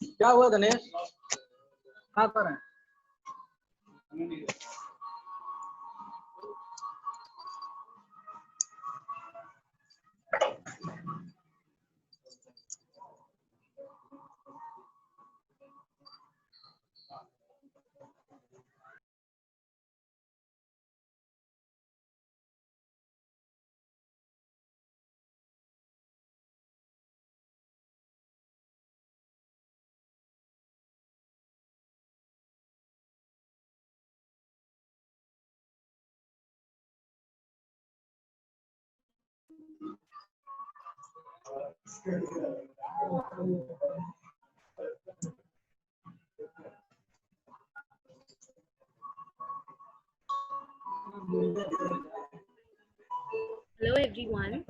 क्या हुआ गणेश? क्या कर रहे हैं? Hello everyone.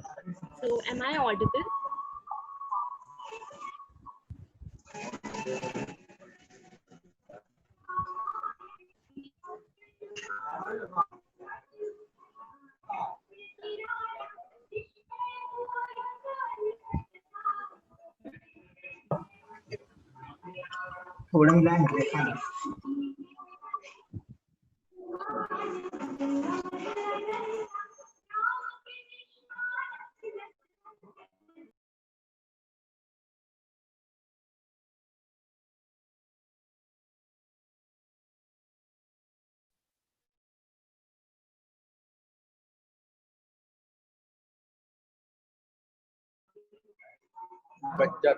So am I audible? थोड़ा मिला है देखा नहीं। बच्चा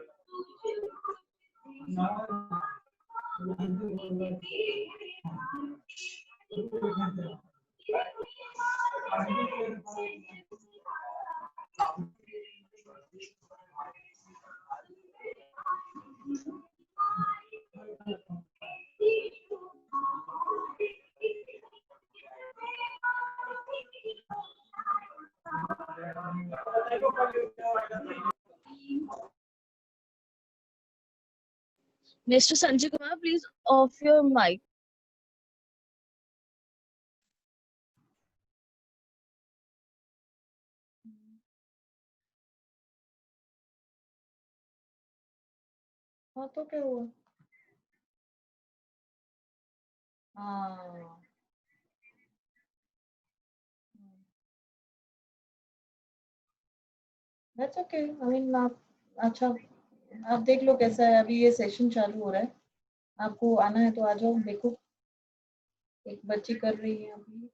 Mr. Sanjay Kumar, please off your mic. हाँ तो क्या हुआ? हाँ that's okay. I mean आप अच्छा आप देख लो कैसा है, अभी ये सेशन चालू हो रहा है, आपको आना है तो आ जाओ। देखो एक बच्ची कर रही है अभी।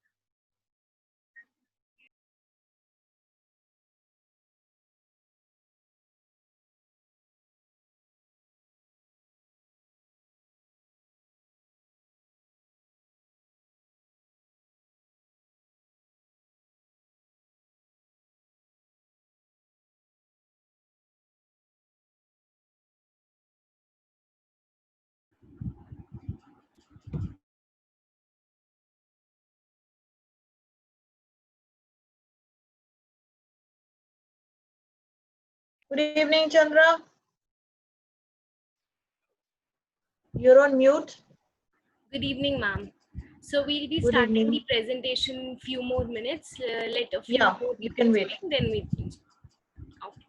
Good evening, Chandra. You're on mute. Good evening, ma'am. So we'll be Good starting evening. the presentation few more minutes. Let a few Yeah, more you people can wait. join, then we can. Okay.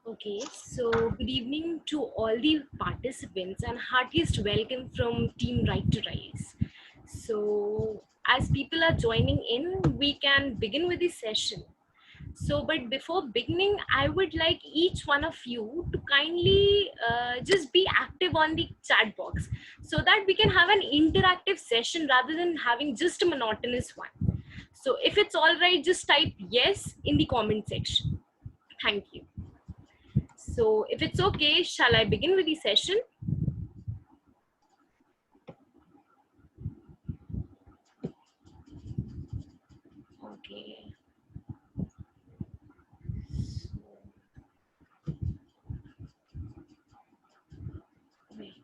Okay, so good evening to all the participants and heartiest welcome from Team Right to Rise. So as people are joining in, we can begin with the session. So, but before beginning, I would like each one of you to kindly just be active on the chat box so that we can have an interactive session rather than having just a monotonous one. So if it's all right, just type yes in the comment section. Thank you. So if it's okay, shall I begin with the session? Okay. Wait.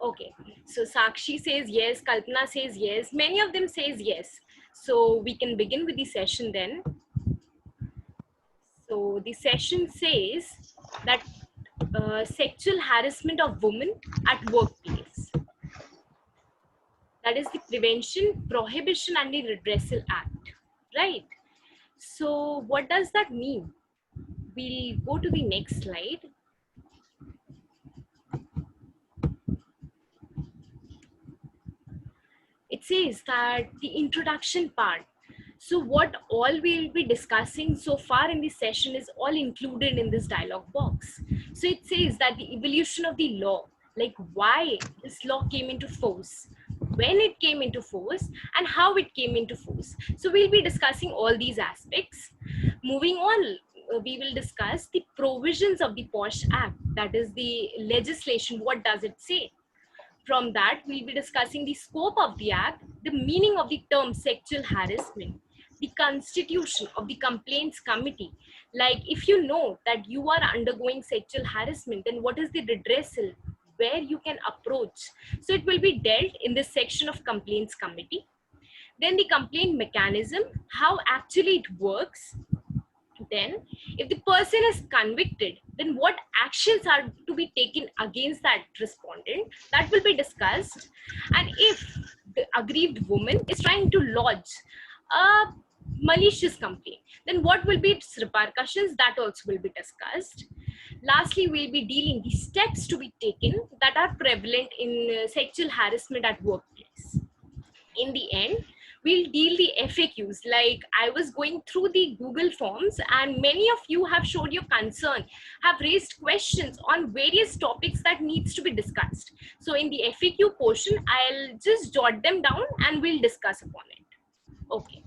Okay, so Sakshi says yes, Kalpana says yes, many of them says yes. So we can begin with the session then. So the session says that sexual harassment of women at workplace. That is the Prevention, Prohibition and the Redressal Act, right? So what does that mean? We'll go to the next slide. It says that the introduction part. So what all we'll be discussing so far in this session is all included in this dialog box. So it says that the evolution of the law, like why this law came into force, when it came into force, and how it came into force. So we'll be discussing all these aspects. Moving on, we will discuss the provisions of the Posh Act, that is the legislation. What does it say? From that, we'll be discussing the scope of the act, the meaning of the term sexual harassment, the constitution of the complaints committee. Like if you know that you are undergoing sexual harassment, then what is the redressal where you can approach? So it will be dealt in this section of complaints committee. Then the complaint mechanism, how actually it works. Then if the person is convicted, then what actions are to be taken against that respondent, that will be discussed. And if the aggrieved woman is trying to lodge a malicious complaint, then what will be its repercussions, that also will be discussed. Lastly, we'll be dealing the steps to be taken that are prevalent in sexual harassment at workplace. In the end, we'll deal the FAQs. Like I was going through the Google forms and many of you have showed your concern, have raised questions on various topics that needs to be discussed. So in the FAQ portion, I'll just jot them down and we'll discuss upon it. Okay.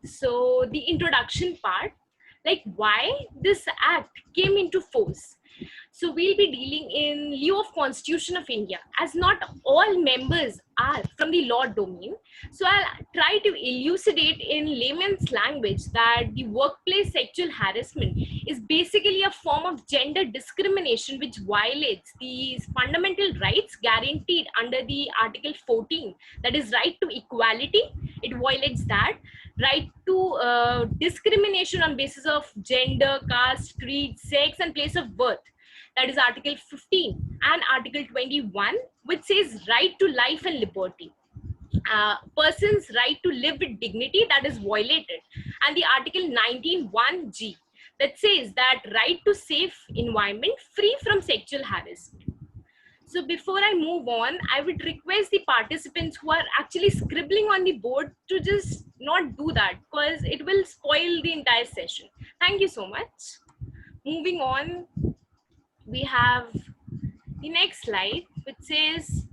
So the introduction part, like why this act came into force. So we'll be dealing in lieu of Constitution of India, as not all members are from the law domain. So I'll try to elucidate in layman's language that the workplace sexual harassment is basically a form of gender discrimination which violates these fundamental rights guaranteed under the Article 14, that is right to equality. It violates that. Right to discrimination on basis of gender, caste, creed, sex, and place of birth. That is Article 15 and Article 21, which says right to life and liberty. Person's right to live with dignity, that is violated. And the Article 19(1)(g), that says that right to safe environment free from sexual harassment. So before I move on, I would request the participants who are actually scribbling on the board to just not do that, because it will spoil the entire session. Thank you so much. Moving on, we have the next slide, which says,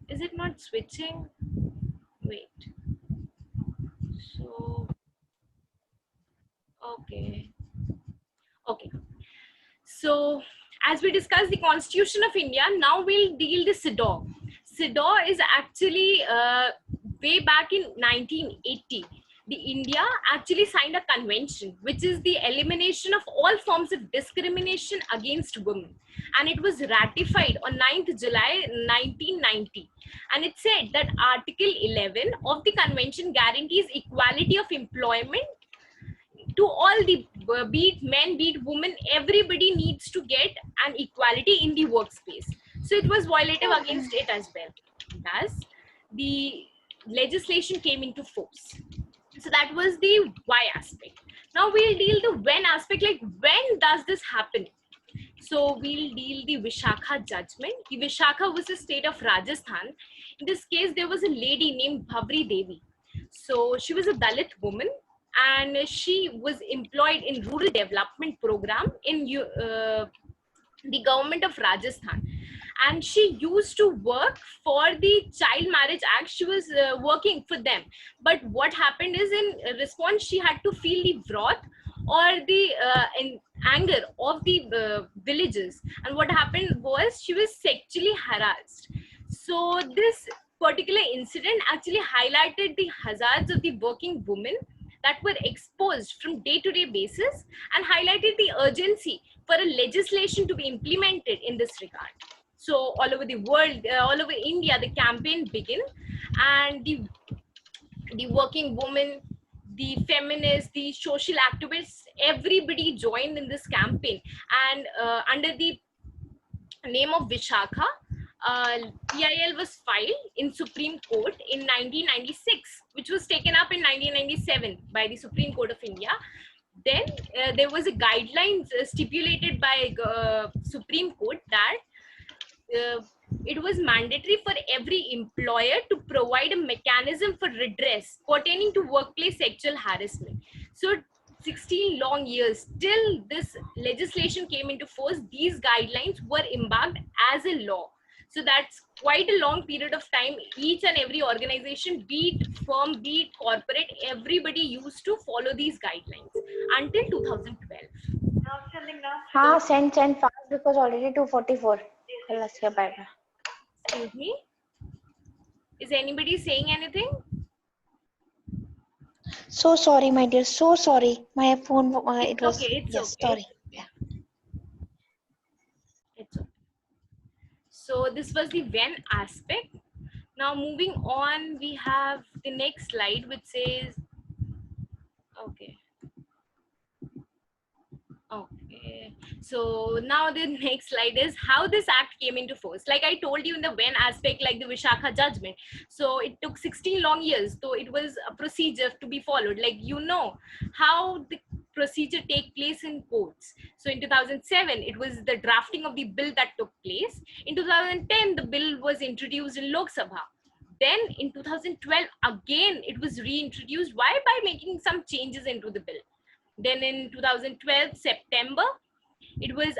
is it not switching? Wait. So, okay. Okay. So, as we discussed the Constitution of India, now we'll deal the CEDAW. CEDAW is actually way back in 1980. The India actually signed a convention, which is the elimination of all forms of discrimination against women. And it was ratified on 9th July 1990. And it said that Article 11 of the convention guarantees equality of employment to all the, be it men, be it women, everybody needs to get an equality in the workspace. So it was violative against it as well. Thus, the legislation came into force. So that was the why aspect. Now we'll deal the when aspect, like when does this happen? So we'll deal the Vishakha judgment. The Vishakha was a state of Rajasthan. In this case, there was a lady named Bhavri Devi. So she was a Dalit woman and she was employed in rural development program in the government of Rajasthan. And she used to work for the Child Marriage Act. She was working for them. But what happened is, in response, she had to feel the wrath or the anger of the villagers. And what happened was she was sexually harassed. So this particular incident actually highlighted the hazards of the working women that were exposed from day-to-day basis and highlighted the urgency for a legislation to be implemented in this regard. So all over the world, all over India, the campaign began, and the working women, the feminists, the social activists, everybody joined in this campaign. And under the name of Vishakha, PIL was filed in Supreme Court in 1996, which was taken up in 1997 by the Supreme Court of India. Then there was a guidelines stipulated by Supreme Court that it was mandatory for every employer to provide a mechanism for redress pertaining to workplace sexual harassment. So 16 long years till this legislation came into force, these guidelines were embarked as a law. So that's quite a long period of time. Each and every organization, be it firm, be it corporate, everybody used to follow these guidelines until 2012. Send fast because already 2:44. Excuse me? Is anybody saying anything? So sorry, my dear. So sorry. My phone. It was. Okay, it's Yes. okay. Sorry. It's okay. So this was the when aspect. Now moving on, we have the next slide which says, okay. Okay, so now the next slide is how this act came into force. Like I told you in the when aspect, like the Vishakha judgment. So it took 16 long years. So it was a procedure to be followed. Like you know how the procedure take place in courts. So in 2007, it was the drafting of the bill that took place. In 2010, the bill was introduced in Lok Sabha. Then in 2012, again, it was reintroduced. Why? By making some changes into the bill. Then in 2012 September, it was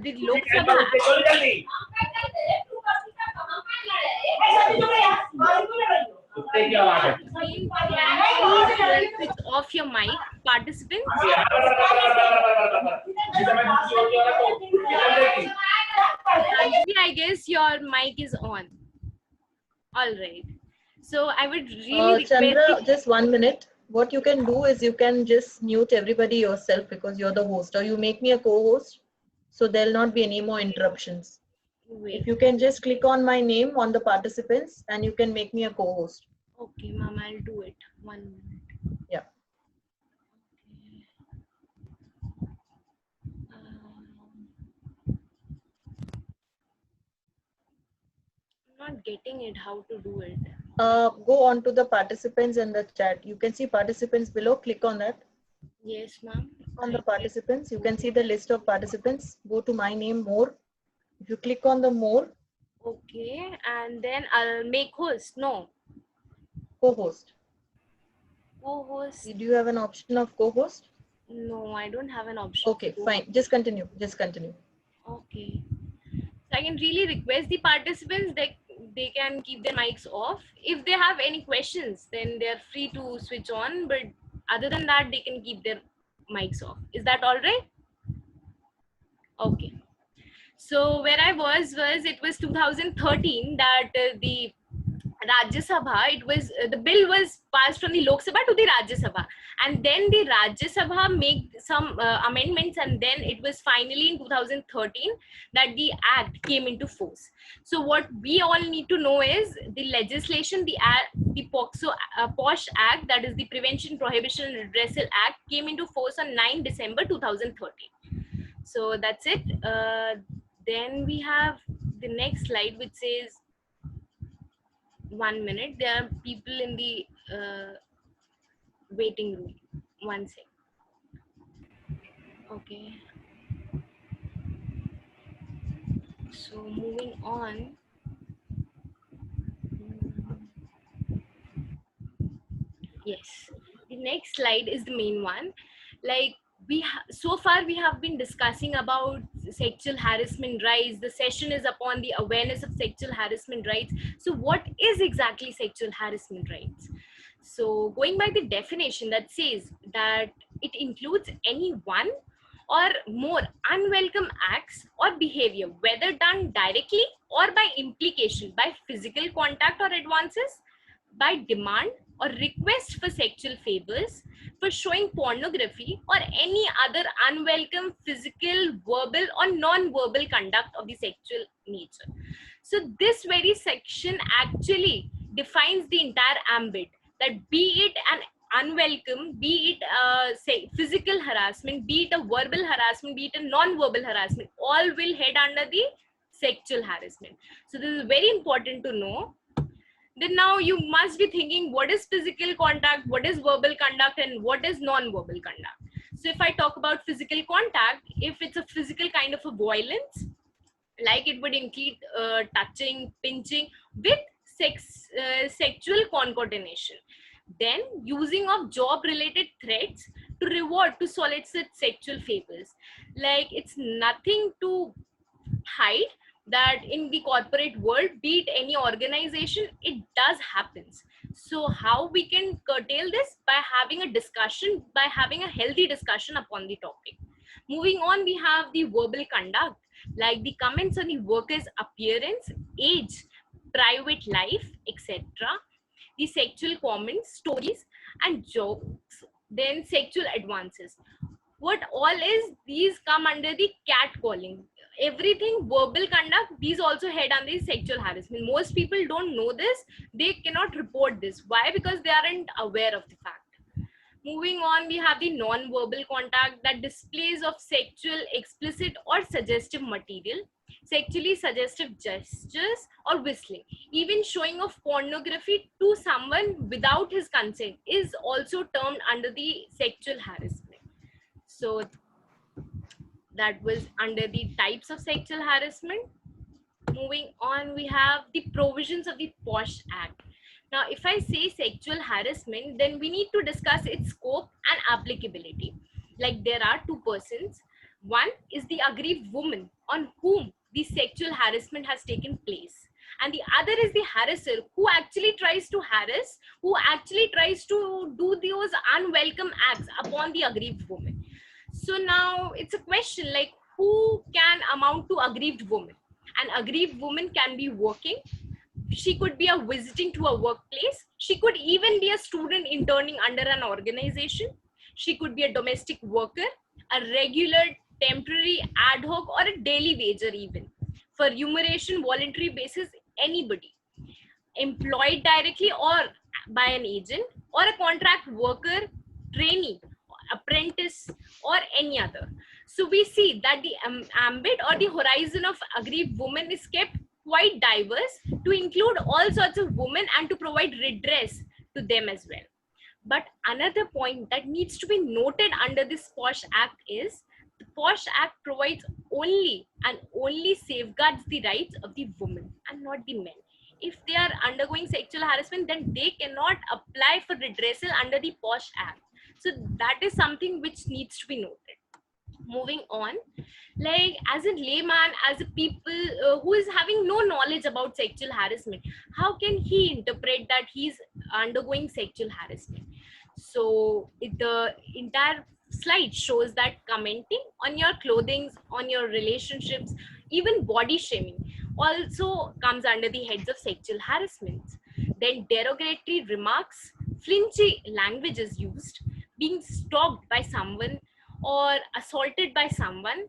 the Lok Sabha. Please switch off your mic, participants. Actually, I guess your mic is on. All right. So I would really request Chandra, just 1 minute. What you can do is you can just mute everybody yourself because you're the host, or you make me a co-host, so there'll not be any more interruptions. Wait. If you can just click on my name on the participants and you can make me a co-host. Okay, ma'am, I'll do it. 1 minute. Yeah. I'm not getting it, how to do it. Go on to the participants in the chat. You can see participants below. Click on that. Yes, ma'am. On the participants, you can see the list of participants. Go to my name, more. If you click on the more. Okay, and then I'll make host. No. Co-host. Co-host. Do you have an option of co-host? No, I don't have an option. Okay, fine. Just continue. Just continue. Okay. So I can really request the participants that they can keep their mics off. If they have any questions, then they're free to switch on. But other than that, they can keep their mics off. Is that all right? Okay. So where I was it was 2013 that the Rajya Sabha, it was the bill was passed from the Lok Sabha to the Rajya Sabha, and then the Rajya Sabha made some amendments, and then it was finally in 2013 that the act came into force. So what we all need to know is the legislation, the Posh Act, that is the Prevention, Prohibition and Redressal Act, came into force on 9 December 2013. So that's it. Then we have the next slide which says 1 minute. There are people in the waiting room. 1 sec. Okay. So moving on. Yes. The next slide is the main one. Like so far we have been discussing about sexual harassment rights. The session is upon the awareness of sexual harassment rights. So what is exactly sexual harassment rights? So going by the definition that says that it includes any one or more unwelcome acts or behavior, whether done directly or by implication, by physical contact or advances, by demand or request for sexual favors, for showing pornography or any other unwelcome physical, verbal or non-verbal conduct of the sexual nature. So this very section actually defines the entire ambit, that be it an unwelcome, be it say physical harassment, be it a verbal harassment, be it a non-verbal harassment, all will head under the sexual harassment. So this is very important to know. Then now you must be thinking, what is physical contact, what is verbal conduct, and what is non-verbal conduct? So if I talk about physical contact, if it's a physical kind of a violence, like it would include touching, pinching with sexual concatenation. Then using of job related threats to reward, to solicit sexual favors. Like it's nothing to hide that in the corporate world, be it any organization, it does happens. So how we can curtail this? By having a discussion, by having a healthy discussion upon the topic. Moving on, we have the verbal conduct, like the comments on the worker's appearance, age, private life, etc. The sexual comments, stories, and jokes, then sexual advances. What all is, these come under the catcalling. Everything verbal conduct, these also head under the sexual harassment. Most people don't know this. They cannot report this. Why? Because they aren't aware of the fact. Moving on, we have the non-verbal contact, that displays of sexual, explicit or suggestive material, sexually suggestive gestures or whistling. Even showing of pornography to someone without his consent is also termed under the sexual harassment. So that was under the types of sexual harassment. Moving on, we have the provisions of the Posh Act. Now, if I say sexual harassment, then we need to discuss its scope and applicability. Like, there are two persons. One is the aggrieved woman on whom the sexual harassment has taken place. And the other is the harasser who actually tries to harass, who actually tries to do those unwelcome acts upon the aggrieved woman. So now it's a question like, who can amount to aggrieved woman? An aggrieved woman can be working. She could be a visiting to a workplace. She could even be a student interning under an organization. She could be a domestic worker, a regular, temporary, ad hoc, or a daily wager even. For remuneration, voluntary basis, anybody. Employed directly or by an agent, or a contract worker, trainee, apprentice, or any other. So we see that the ambit or the horizon of aggrieved women is kept quite diverse to include all sorts of women and to provide redress to them as well. But another point that needs to be noted under this Posh Act is the Posh Act provides only and only safeguards the rights of the women and not the men. If they are undergoing sexual harassment, then they cannot apply for redressal under the Posh Act. So that is something which needs to be noted. Moving on, like as a layman, as a people who is having no knowledge about sexual harassment, how can he interpret that he's undergoing sexual harassment? So the entire slide shows that commenting on your clothing, on your relationships, even body shaming also comes under the heads of sexual harassment. Then derogatory remarks, flinchy language is used, being stalked by someone or assaulted by someone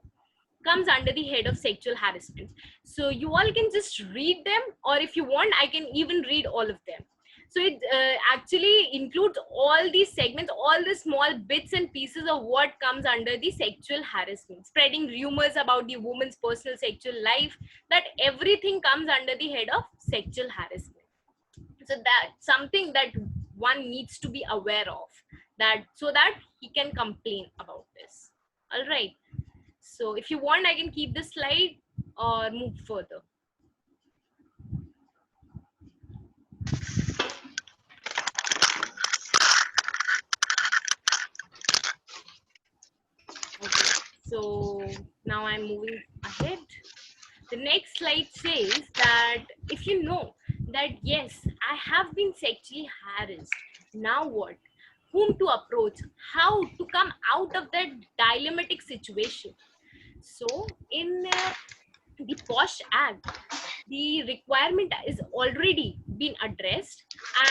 comes under the head of sexual harassment. So you all can just read them, or if you want, I can even read all of them. So it actually includes all these segments, all the small bits and pieces of what comes under the sexual harassment, spreading rumors about the woman's personal sexual life, that everything comes under the head of sexual harassment. So that's something that one needs to be aware of, that so that he can complain about this. All right. So if you want, I can keep this slide or move further. Okay. So now I'm moving ahead. The next slide says that if you know that, yes, I have been sexually harassed, now what? Whom to approach? How to come out of that dilemmatic situation? So in the Posh Act, the requirement is already been addressed,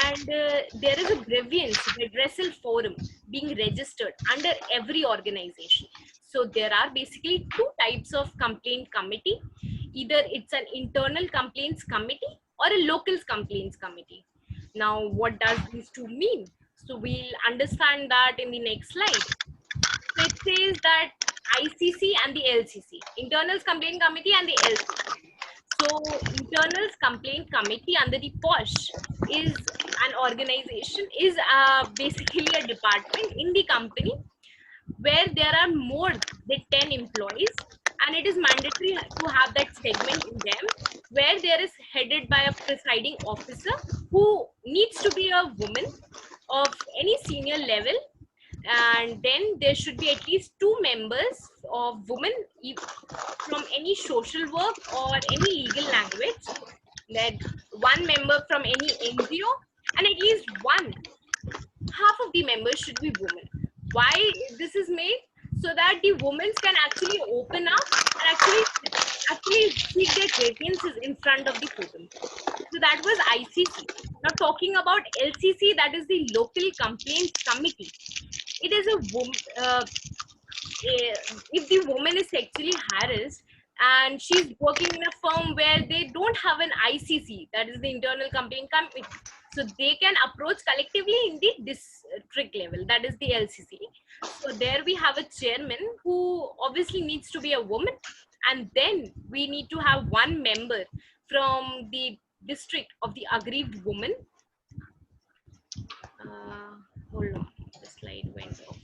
and there is a grievance redressal forum being registered under every organization. So there are basically two types of complaint committee. Either it's an internal complaints committee or a local complaints committee. Now, what does these two mean? So we'll understand that in the next slide. So it says that ICC and the LCC, Internal Complaint Committee and the LCC. So Internal Complaint Committee under the Posh is an organization, is basically a department in the company where there are more than 10 employees, and it is mandatory to have that segment in them where there is headed by a presiding officer who needs to be a woman of any senior level, and then there should be at least 2 members of women from any social work or any legal language, then 1 member from any NGO, and at least half of the members should be women. Why this is made? So that the women can actually open up and actually seek their grievances in front of the forum. So that was ICC. Now talking about LCC, that is the Local Complaints Committee. It is a woman, if the woman is sexually harassed and she's working in a firm where they don't have an ICC, that is the Internal Complaint Committee, so they can approach collectively in the district level, that is the LCC. So there we have a chairman who obviously needs to be a woman, and then we need to have one member from the district of the aggrieved woman. Hold on, the slide went off.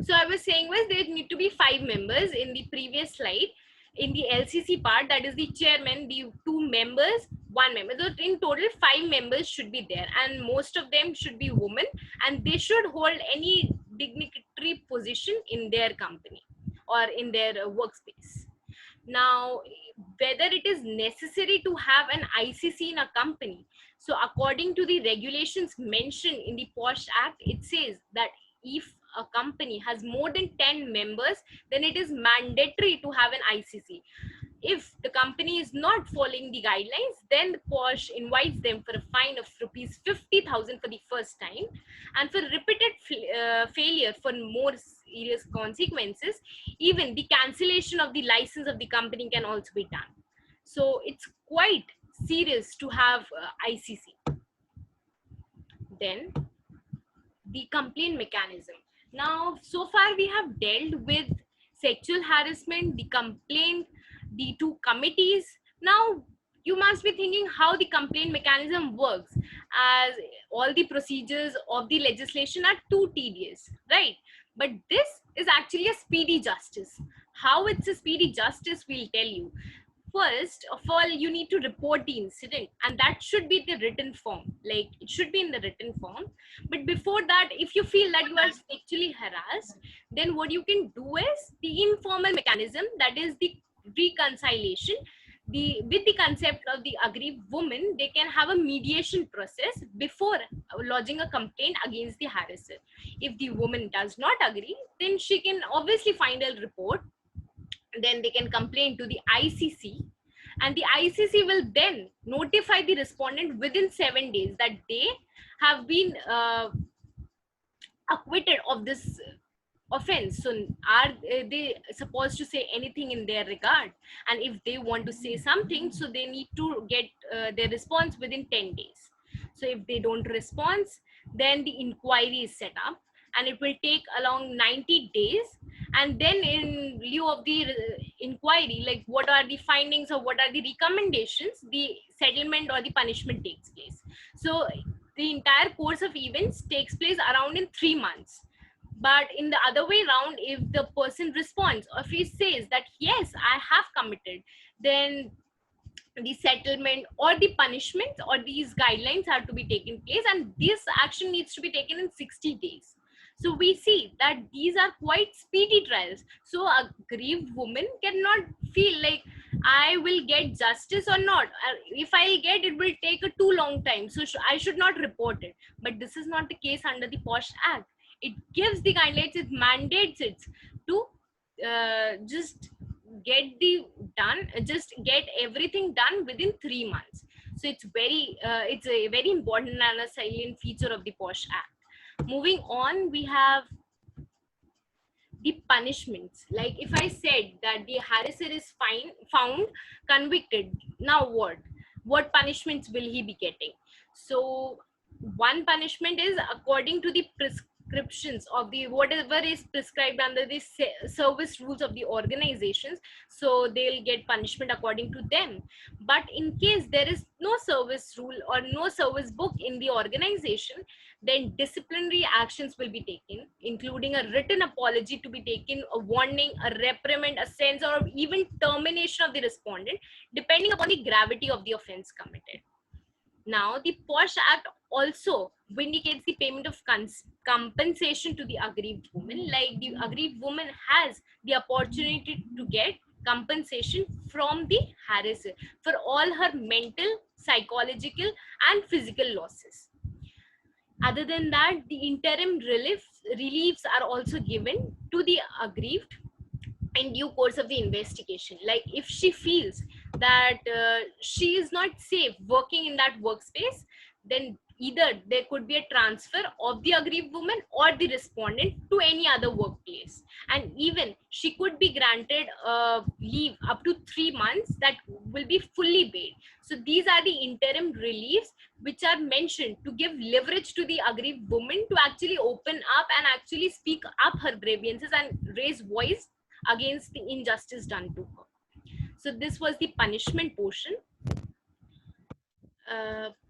So I was saying was there need to be 5 members in the previous slide. In the LCC part, that is the chairman, the 2 members, 1 member. So in total 5 members should be there, and most of them should be women, and they should hold any dignitary position in their company or in their workspace. Now, whether it is necessary to have an ICC in a company, so according to the regulations mentioned in the Posh Act, it says that if a company has more than 10 members, then it is mandatory to have an ICC. If the company is not following the guidelines, then the Posh invites them for a fine of rupees 50,000 for the first time, and for repeated failure for more serious consequences, even the cancellation of the license of the company can also be done. So it's quite serious to have ICC. Then the complaint mechanism. Now, so far we have dealt with sexual harassment, the complaint, the 2 committees. Now, you must be thinking how the complaint mechanism works, as all the procedures of the legislation are too tedious, right? But this is actually a speedy justice. How it's a speedy justice, we'll tell you. First of all, you need to report the incident, and that should be the written form. Like, it should be in the written form. But before that, if you feel that you are sexually harassed, then what you can do is the informal mechanism, that is the reconciliation. With the concept of the aggrieved woman, they can have a mediation process before lodging a complaint against the harasser. If the woman does not agree, then she can obviously find a report. Then they can complain to the ICC, and the ICC will then notify the respondent within 7 days that they have been acquitted of this offense. So are they supposed to say anything in their regard? And if they want to say something, so they need to get their response within 10 days. So if they don't respond, then the inquiry is set up, and it will take along 90 days. And then in lieu of the inquiry, like what are the findings or what are the recommendations, the settlement or the punishment takes place. So the entire course of events takes place around in 3 months. But in the other way around, if the person responds, or if he says that, yes, I have committed, then the settlement or the punishment or these guidelines have to be taken place, and this action needs to be taken in 60 days. So we see that these are quite speedy trials. So a aggrieved woman cannot feel like I will get justice or not. If I get, it will take a too long time. So I should not report it. But this is not the case under the Posh Act. It gives the guidelines, it mandates it to just get everything done within 3 months. So it's a very important and a salient feature of the Posh Act. Moving on, we have the punishments. Like if I said that the harasser is found convicted, now what punishments will he be getting? So one punishment is according to the prescriptions of the whatever is prescribed under the service rules of the organizations, so they'll get punishment according to them. But in case there is no service rule or no service book in the organization, then disciplinary actions will be taken, including a written apology to be taken, a warning, a reprimand, a censure, or even termination of the respondent, depending upon the gravity of the offense committed. Now, the Posh Act also vindicates the payment of compensation to the aggrieved woman. Like the aggrieved woman has the opportunity to get compensation from the harasser for all her mental, psychological, and physical losses. Other than that, the interim reliefs are also given to the aggrieved in due course of the investigation. Like if she feels that she is not safe working in that workspace, then either there could be a transfer of the aggrieved woman or the respondent to any other workplace, and even she could be granted leave up to 3 months that will be fully paid. So these are the interim reliefs which are mentioned to give leverage to the aggrieved woman to actually open up and actually speak up her grievances and raise voice against the injustice done to her. So this was the punishment portion.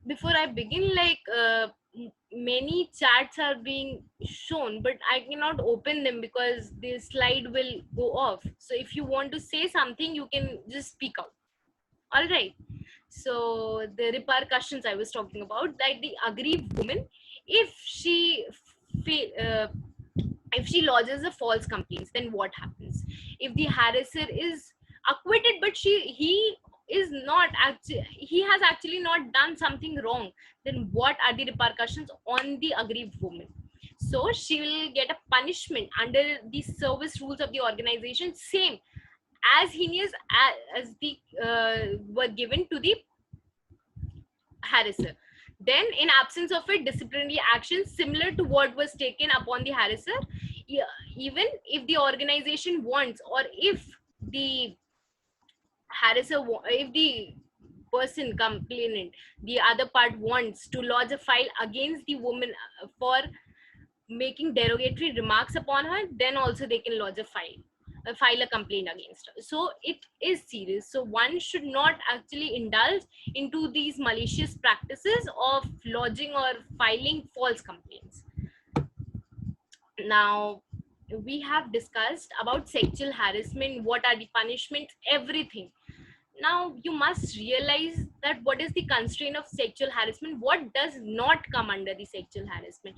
Before I begin, many chats are being shown, but I cannot open them because the slide will go off. So if you want to say something, you can just speak out. All right. So the repercussions I was talking about, that the aggrieved woman, if she lodges a false complaint, then what happens? If the harasser is acquitted, but he is not actually, he has actually not done something wrong, then what are the repercussions on the aggrieved woman? So she will get a punishment under the service rules of the organization, same as heinous as the were given to the harasser. Then in absence of it, disciplinary action similar to what was taken upon the harasser, even if the organization wants, or if the harasser, if the person complainant, the other part wants to lodge a file against the woman for making derogatory remarks upon her, then also they can lodge a file a complaint against her. So it is serious. So one should not actually indulge into these malicious practices of lodging or filing false complaints. Now we have discussed about sexual harassment, what are the punishments, everything. Now you must realize that what is the constraint of sexual harassment, what does not come under the sexual harassment.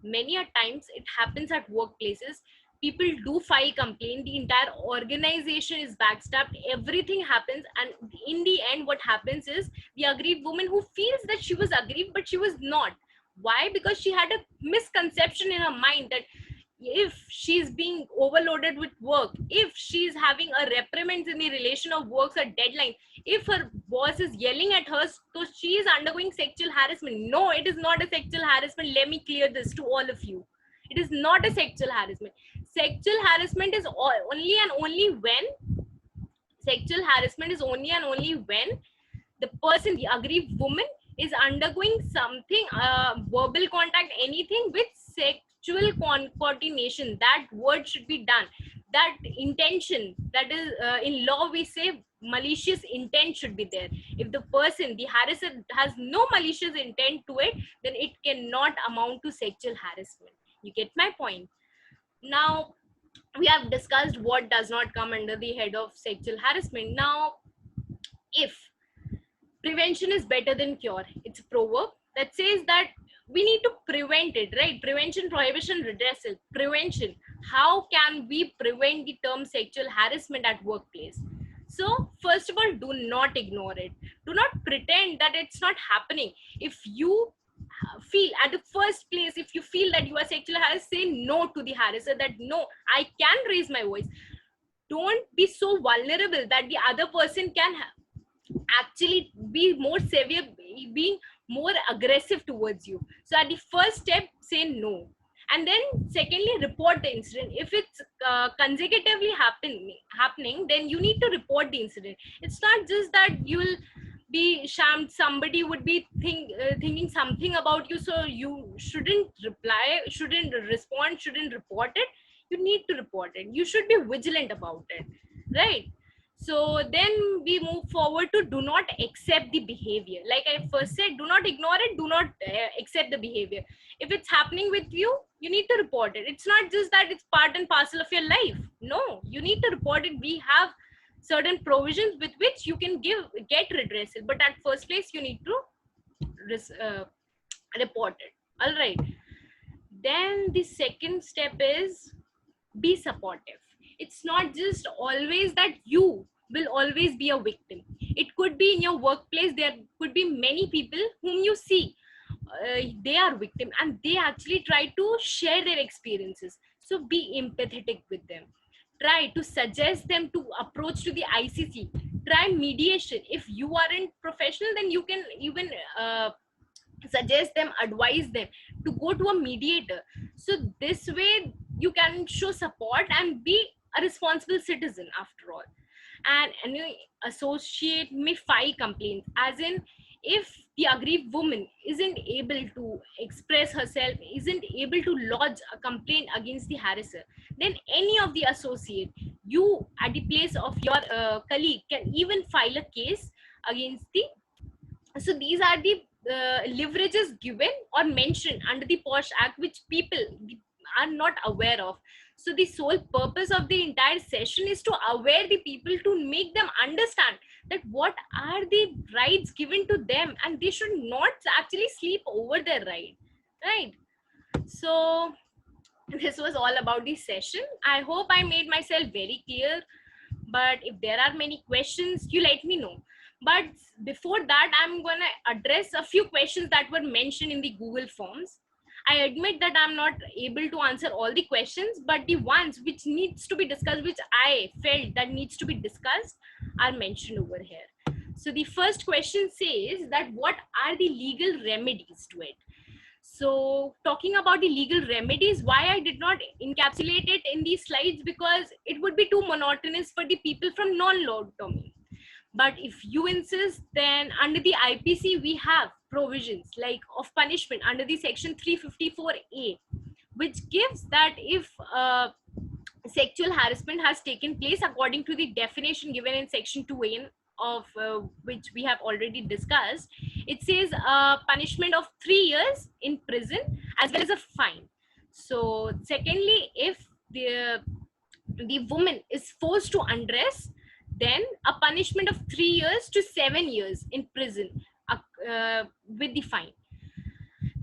Many a times it happens at workplaces, people do file complaint, the entire organization is backstabbed, everything happens, and in the end what happens is the aggrieved woman who feels that she was aggrieved but she was not. Why? Because she had a misconception in her mind that if she's being overloaded with work, if she's having a reprimand in the relation of works or deadline, if her boss is yelling at her, so she is undergoing sexual harassment. No, it is not a sexual harassment. Let me clear this to all of you. It is not a sexual harassment. Sexual harassment is only and only when the person, the aggrieved woman, is undergoing something, verbal contact, anything with sexual coordination. That word should be done. That intention, that is, in law we say malicious intent should be there. If the person, the harasser, has no malicious intent to it, then it cannot amount to sexual harassment. You get my point? Now we have discussed what does not come under the head of sexual harassment. Now, if prevention is better than cure, it's a proverb that says that we need to prevent it, right? Prevention, prohibition, redressal. Prevention. How can we prevent the term sexual harassment at workplace? So first of all, do not ignore it. Do not pretend that it's not happening. If you feel at the first place, if you feel that you are sexually harassed, say no to the harasser, that no, I can raise my voice. Don't be so vulnerable that the other person can actually be more severe, being more aggressive towards you. So at the first step, say no. And then secondly, report the incident. If it's consecutively happening, then you need to report the incident. It's not just that you'll be shamed, somebody would be thinking something about you, so you shouldn't reply, shouldn't respond, shouldn't report it. You need to report it. You should be vigilant about it, right? So then we move forward to do not accept the behavior. Like I first said, do not ignore it, do not accept the behavior. If it's happening with you, you need to report it. It's not just that it's part and parcel of your life. No, you need to report it. We have certain provisions with which you can get redressal, but at first place you need to report it. All right. Then the second step is be supportive. It's not just always that you will always be a victim. It could be in your workplace, there could be many people whom you see they are victim and they actually try to share their experiences. So be empathetic with them. Try to suggest them to approach to the ICC. try mediation. If you aren't professional, then you can even suggest them, advise them to go to a mediator. So this way you can show support and be a responsible citizen after all. And any associate may file complaints, as in if the aggrieved woman isn't able to express herself, isn't able to lodge a complaint against the harasser, then any of the associate, you at the place of your colleague, can even file a case against the. So these are the leverages given or mentioned under the Posh Act, which people are not aware of. So the sole purpose of the entire session is to aware the people, to make them understand that what are the rights given to them, and they should not actually sleep over their right. Right. So this was all about the session. I hope I made myself very clear. But if there are many questions, you let me know. But before that, I'm going to address a few questions that were mentioned in the Google Forms. I admit that I'm not able to answer all the questions, but the ones which needs to be discussed, which I felt that needs to be discussed, are mentioned over here. So the first question says that what are the legal remedies to it? So talking about the legal remedies, why I did not encapsulate it in these slides, because it would be too monotonous for the people from non-law domain. But if you insist, then under the IPC, we have provisions like of punishment under the section 354A, which gives that if sexual harassment has taken place according to the definition given in section 2A of which we have already discussed, it says punishment of 3 years in prison as well as a fine. So secondly, if the woman is forced to undress, then a punishment of 3 years to 7 years in prison with the fine.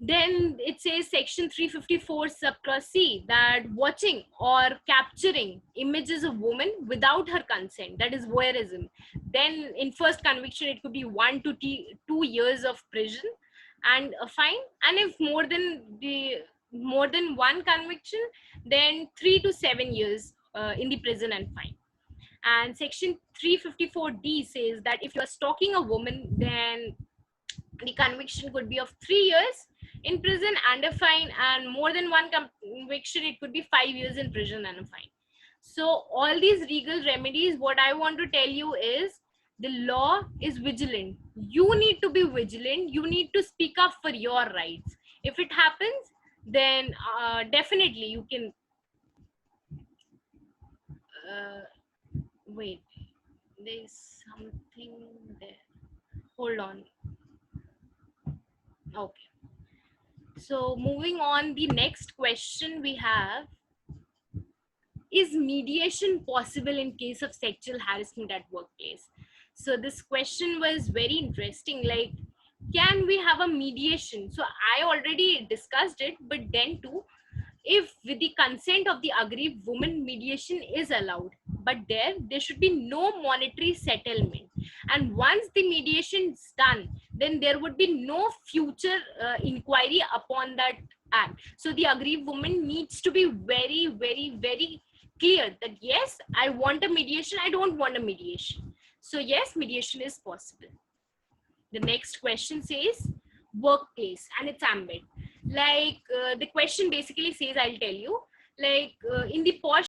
Then it says section 354 subclause C, that watching or capturing images of women without her consent, that is voyeurism, then in first conviction it could be 1 to 2 years of prison and a fine, and if more than one conviction, then 3 to 7 years in the prison and fine. And section 354D says that if you are stalking a woman, then the conviction could be of 3 years in prison and a fine, and more than one conviction, it could be 5 years in prison and a fine. So all these legal remedies, what I want to tell you is the law is vigilant. You need to be vigilant. You need to speak up for your rights. If it happens, then definitely you can wait, there's something there. Hold on. Okay. So moving on, the next question we have, is mediation possible in case of sexual harassment at workplace? So this question was very interesting. Like, can we have a mediation? So I already discussed it, but then too, if with the consent of the aggrieved woman, mediation is allowed, but there should be no monetary settlement. And once the mediation is done, then there would be no future inquiry upon that act. So the aggrieved woman needs to be very, very, very clear that yes, I want a mediation, I don't want a mediation. So yes, mediation is possible. The next question says workplace and its ambit. Like the question basically says, I'll tell you, like in the Posh